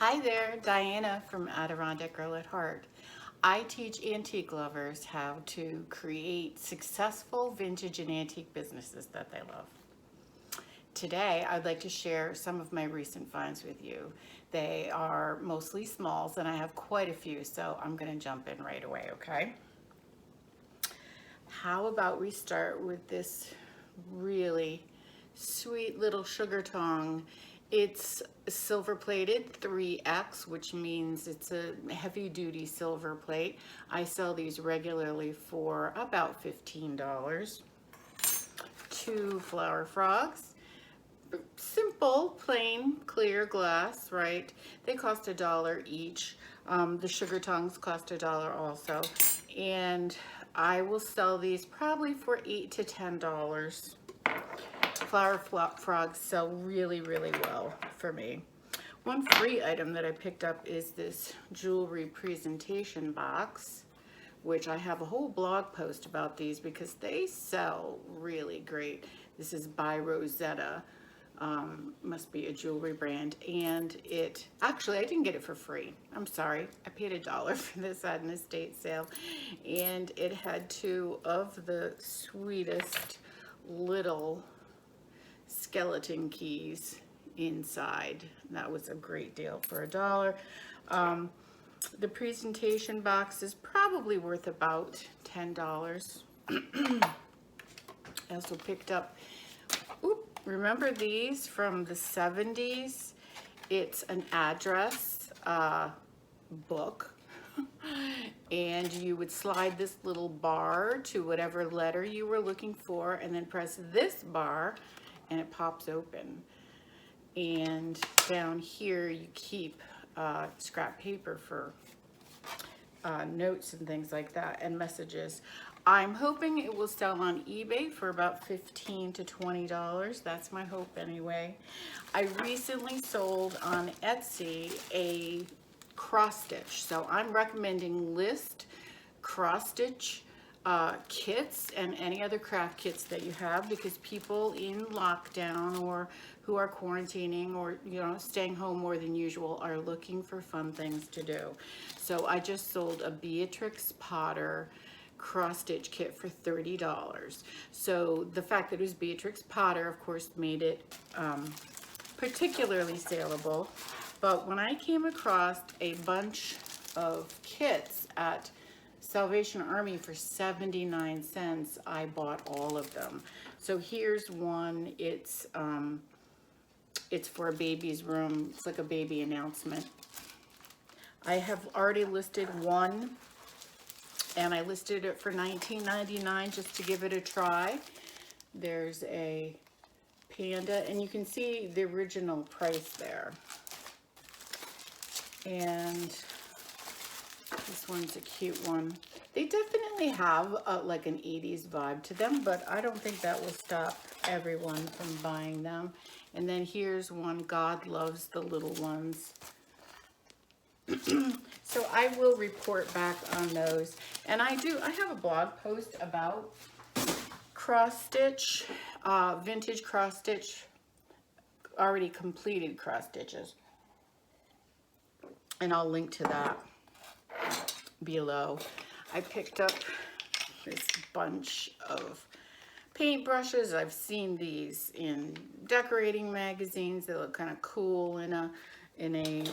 Hi there, Diana from Adirondack Girl at Heart. I teach antique lovers how to create successful vintage and antique businesses that they love. Today, I'd like to share some of my recent finds with you. They are mostly smalls and I have quite a few, so I'm gonna jump in right away, okay? How about we start with this really sweet little sugar tongue. It's silver plated 3X, which means it's a heavy duty silver plate. I sell these regularly for about $15. Two flower frogs. Simple, plain, clear glass, right? They cost $1 each. The sugar tongues cost $1 also. And I will sell these probably for $8 to $10. Flower frogs sell really, really well for me. One free item that I picked up is this jewelry presentation box, which I have a whole blog post about these because they sell really great. This is by Rosetta. Must be a jewelry brand, and actually I didn't get it for free. I'm sorry, I paid $1 for this at an estate sale, and it had two of the sweetest little skeleton keys inside. That was a great deal for $1. The presentation box is probably worth about $10. I also picked up, remember these from the 70s? It's an address book, and you would slide this little bar to whatever letter you were looking for and then press this bar and it pops open. And down here you keep scrap paper for notes and things like that, and messages. I'm hoping it will sell on eBay for about $15 to $20. That's my hope anyway. I recently sold on Etsy a cross stitch. So I'm recommending list cross stitch kits and any other craft kits that you have, because people in lockdown or who are quarantining or staying home more than usual are looking for fun things to do. So I just sold a Beatrix Potter cross stitch kit for $30. So the fact that it was Beatrix Potter, of course, made it particularly saleable. But when I came across a bunch of kits at Salvation Army for 79 cents, I bought all of them. So here's one. It's for a baby's room. It's like a baby announcement. I have already listed one, and I listed it for $19.99 just to give it a try. There's a panda, and you can see the original price there. And this one's a cute one. They definitely have like an 80s vibe to them, but I don't think that will stop everyone from buying them. And then here's one, God Loves the Little Ones. So I will report back on those. And I have a blog post about cross stitch, vintage cross stitch, already completed cross stitches. And I'll link to that below. I picked up this bunch of paintbrushes. I've seen these in decorating magazines. They look kind of cool in a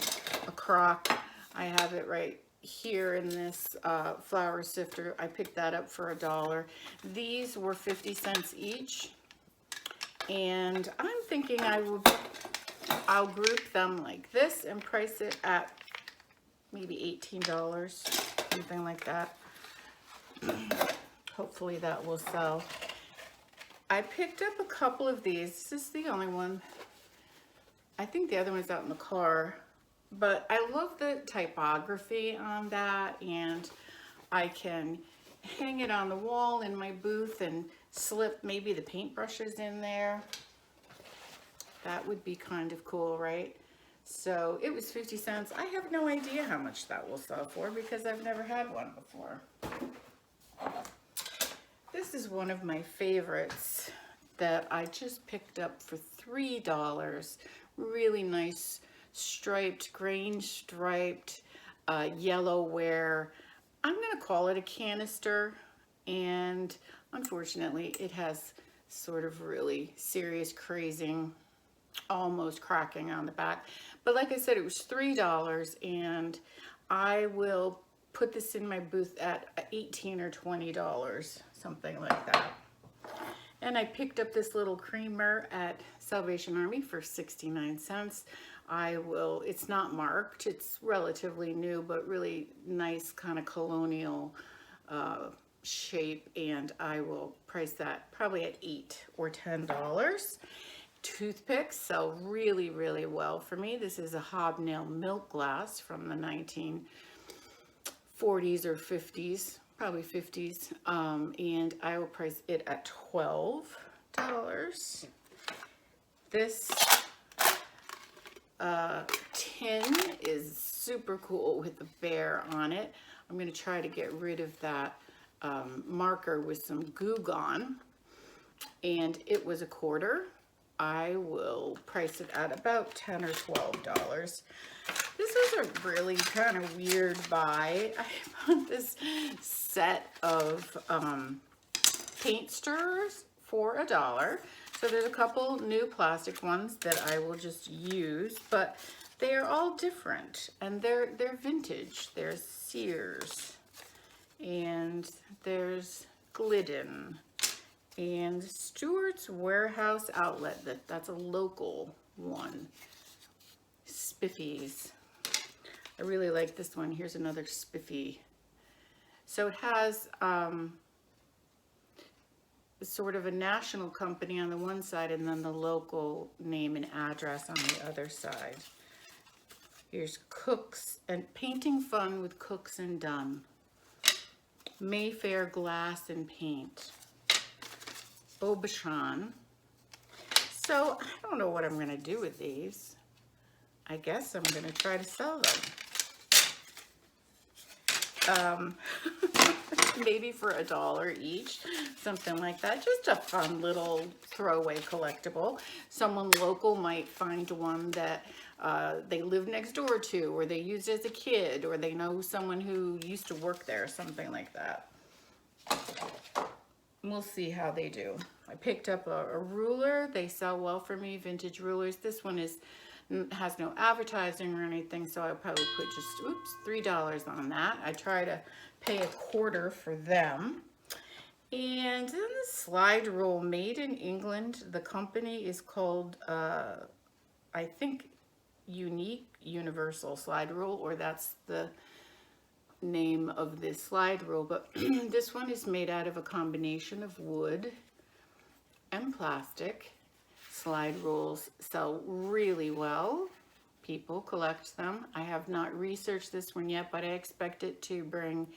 crock. I have it right here in this flour sifter. I picked that up for $1. These were 50 cents each, and I'm thinking I'll group them like this and price it at maybe $18, something like that. Hopefully that will sell. I picked up a couple of these. This is the only one. I think the other one's out in the car, but I love the typography on that, and I can hang it on the wall in my booth and slip maybe the paintbrushes in there. That would be kind of cool, right? So it was 50 cents. I have no idea how much that will sell for because I've never had one before. This is one of my favorites that I just picked up for $3. Really nice striped, grain striped, yellowware. I'm gonna call it a canister, and unfortunately it has sort of really serious crazing, almost cracking on the back. But like I said, it was $3, and I will put this in my booth at $18 or $20, something like that. And I picked up this little creamer at Salvation Army for 69 cents. It's not marked, it's relatively new, but really nice kind of colonial shape, and I will price that probably at $8 or $10. Toothpicks sell really, really well for me. This is a hobnail milk glass from the 1940s or 50s, probably 50s, and I will price it at $12. This tin is super cool with the bear on it. I'm going to try to get rid of that marker with some Goo Gone, and it was $1. I will price it at about $10 or $12. This is a really kind of weird buy. I bought this set of paint stirrers for $1. So there's a couple new plastic ones that I will just use, but they are all different, and they're vintage. There's Sears, and there's Glidden, and Stewart's Warehouse Outlet. That's a local one. Spiffy's. I really like this one. Here's another Spiffy. So it has sort of a national company on the one side, and then the local name and address on the other side. Here's Cooks and Painting Fun with Cooks and Dunn. Mayfair Glass and Paint. Aubuchon. So I don't know what I'm going to do with these. I guess I'm going to try to sell them. Maybe for $1 each, something like that. Just a fun little throwaway collectible. Someone local might find one that they live next door to, or they used as a kid, or they know someone who used to work there, something like that. We'll see how they do. I picked up a ruler. They sell well for me, vintage rulers. This one has no advertising or anything, so I'll probably put just, $3 on that. I try to pay $1 for them. And then the slide rule, made in England. The company is called, I think, Unique Universal Slide Rule, or that's the name of this slide rule. But this one is made out of a combination of wood and plastic. Slide rules sell really well. People collect them. I have not researched this one yet, but I expect it to bring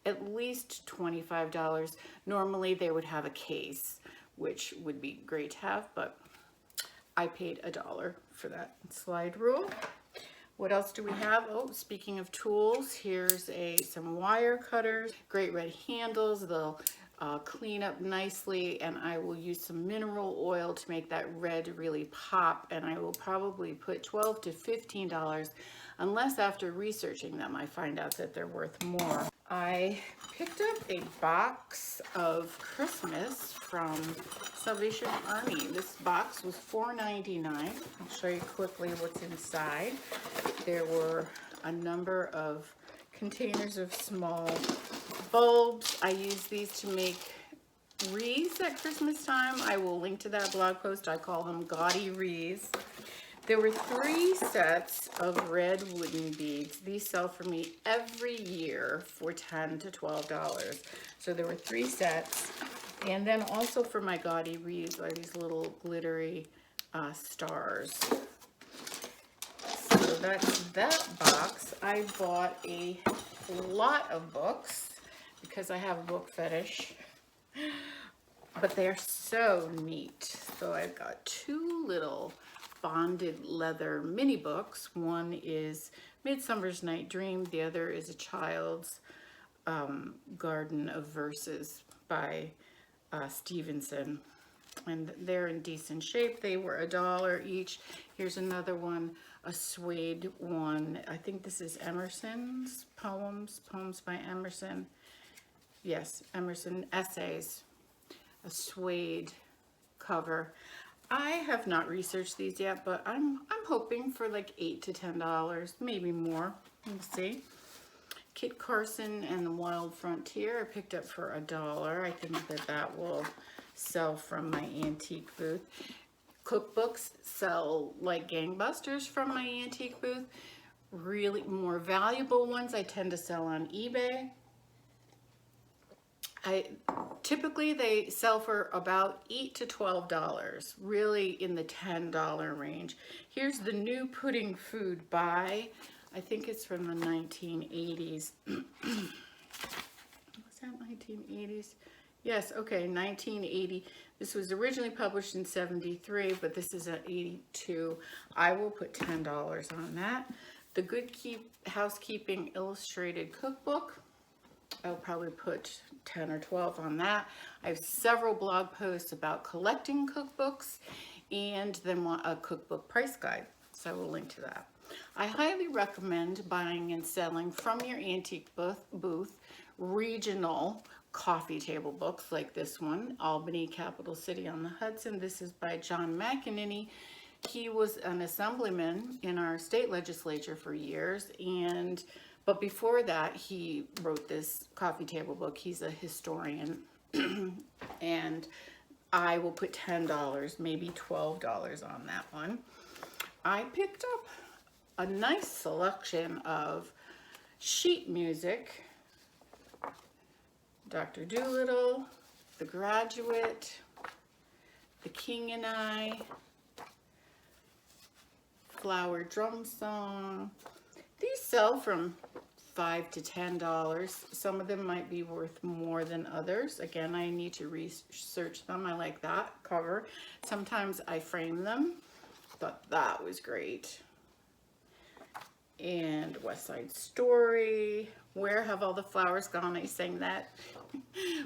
at least $25. Normally they would have a case, which would be great to have, but I paid $1 for that slide rule. What else do we have? Oh, speaking of tools, here's some wire cutters, great red handles. They'll clean up nicely, and I will use some mineral oil to make that red really pop, and I will probably put $12 to $15, unless after researching them I find out that they're worth more. I picked up a box of Christmas from Salvation Army. This box was $4.99. I'll show you quickly what's inside. There were a number of containers of small bulbs. I use these to make wreaths at Christmas time. I will link to that blog post. I call them gaudy wreaths. There were 3 sets of red wooden beads. These sell for me every year for $10 to $12. So there were 3 sets. And then also for my gaudy wreaths are these little glittery stars. So that's that box. I bought a lot of books because I have a book fetish, but they're so neat. So I've got 2 little bonded leather mini books. One is Midsummer's Night Dream. The other is a child's Garden of Verses by Stevenson. and they're in decent shape. They were $1 each. Here's another one, a suede one. I think this is Emerson's Poems by Emerson. Yes, Emerson Essays, a suede cover. I have not researched these yet, but I'm hoping for like $8 to $10, maybe more. We'll see. Kit Carson and the Wild Frontier I picked up for $1. I think that will sell from my antique booth. Cookbooks sell like gangbusters from my antique booth. Really more valuable ones I tend to sell on eBay. Typically they sell for about $8 to $12, really in the $10 range. Here's the new pudding food by, I think it's from the 1980s. Was that 1980s? Yes, okay, 1980. This was originally published in 73, but this is an 82. I will put $10 on that. The Good Housekeeping Illustrated Cookbook. I'll probably put 10 or 12 on that. I have several blog posts about collecting cookbooks and then a cookbook price guide, so I will link to that. I highly recommend buying and selling from your antique booth regional coffee table books like this one, Albany, Capital City on the Hudson. This is by John McEnany. He was an assemblyman in our state legislature for years, but before that, he wrote this coffee table book. He's a historian, and I will put $10, maybe $12 on that one. I picked up a nice selection of sheet music. Dr. Dolittle, The Graduate, The King and I, Flower Drum Song. These sell from $5 to $10. Some of them might be worth more than others. Again, I need to research them. I like that cover. Sometimes I frame them. Thought that was great. And West Side Story. Where Have All the Flowers Gone? I sang that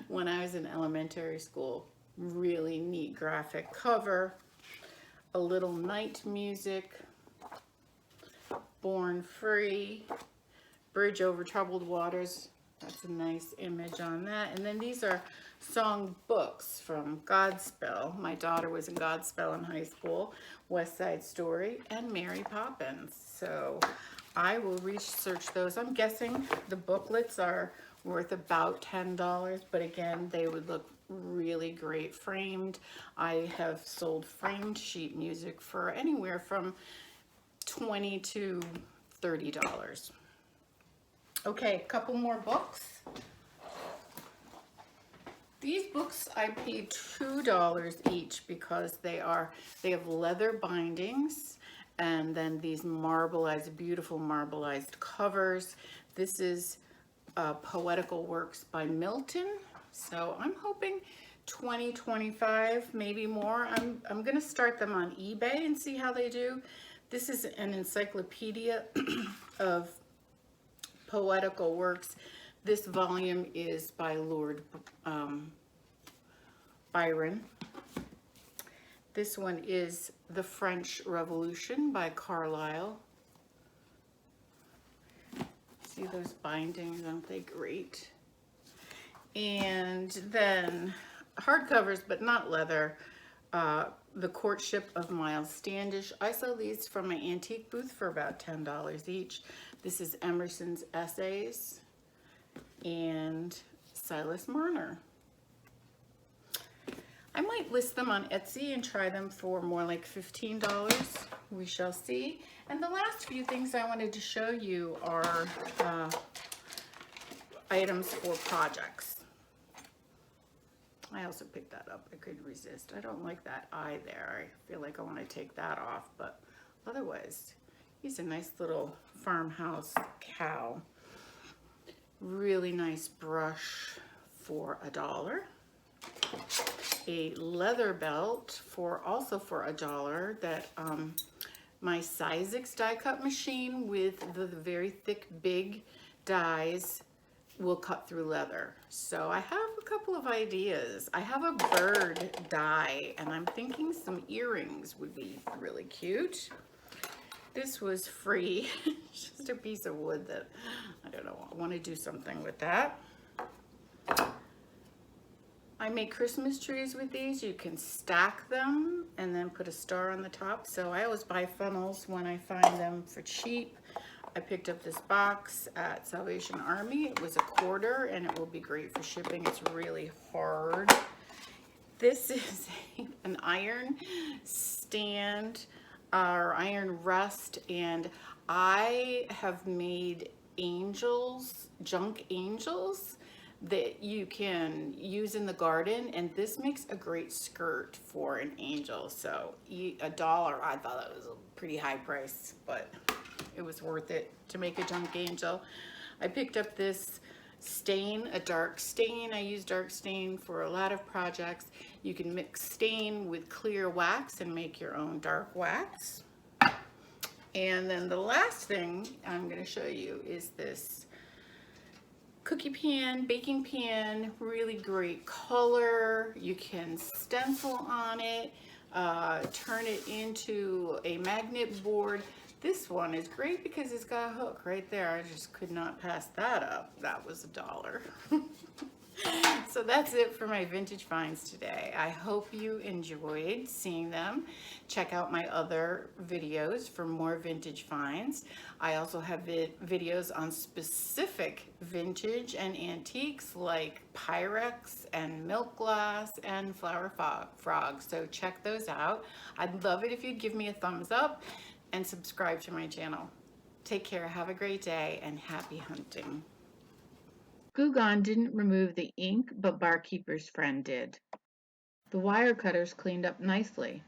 when I was in elementary school. Really neat graphic cover. A Little Night Music. Born Free. Bridge Over Troubled Waters. That's a nice image on that. And then these are song books from Godspell. My daughter was in Godspell in high school. West Side Story and Mary Poppins. So I will research those. I'm guessing the booklets are worth about $10, but again, they would look really great framed. I have sold framed sheet music for anywhere from $20 to $30. Okay, a couple more books. These books I paid $2 each because they have leather bindings and then these marbleized, beautiful marbleized covers. This is Poetical Works by Milton. So I'm hoping 20, 25, maybe more. I'm gonna start them on eBay and see how they do. This is an encyclopedia of poetical works. This volume is by Lord Byron. This one is The French Revolution by Carlyle. See those bindings, aren't they great? And then hardcovers, but not leather. The Courtship of Miles Standish. I sell these from my antique booth for about $10 each. This is Emerson's Essays and Silas Marner. I might list them on Etsy and try them for more like $15. We shall see. And the last few things I wanted to show you are items for projects. I also picked that up. I couldn't resist. I don't like that eye there. I feel like I want to take that off, but otherwise, he's a nice little farmhouse cow. Really nice brush for $1. A leather belt also for $1 that my Sizex die cut machine with the very thick big dies will cut through leather. So I have a couple of ideas. I have a bird die, and I'm thinking some earrings would be really cute. This was free, just a piece of wood that, I don't know, I want to do something with that. I make Christmas trees with these. You can stack them and then put a star on the top. So I always buy funnels when I find them for cheap. I picked up this box at Salvation Army. It was $1.25 and it will be great for shipping. It's really hard. This is an iron stand or iron rest, and I have made angels, junk angels that you can use in the garden, and this makes a great skirt for an angel. So $1, I thought that was a pretty high price, but it was worth it to make a junk angel. I picked up this stain, a dark stain. I use dark stain for a lot of projects. You can mix stain with clear wax and make your own dark wax. And then the last thing I'm going to show you is this cookie pan, baking pan, really great color. You can stencil on it, turn it into a magnet board. This one is great because it's got a hook right there. I just could not pass that up. That was $1. So that's it for my vintage finds today. I hope you enjoyed seeing them. Check out my other videos for more vintage finds. I also have videos on specific vintage and antiques like Pyrex and milk glass and flower frogs. So check those out. I'd love it if you'd give me a thumbs up and subscribe to my channel. Take care, have a great day, and happy hunting. Glue Gun didn't remove the ink, but Barkeeper's Friend did. The wire cutters cleaned up nicely.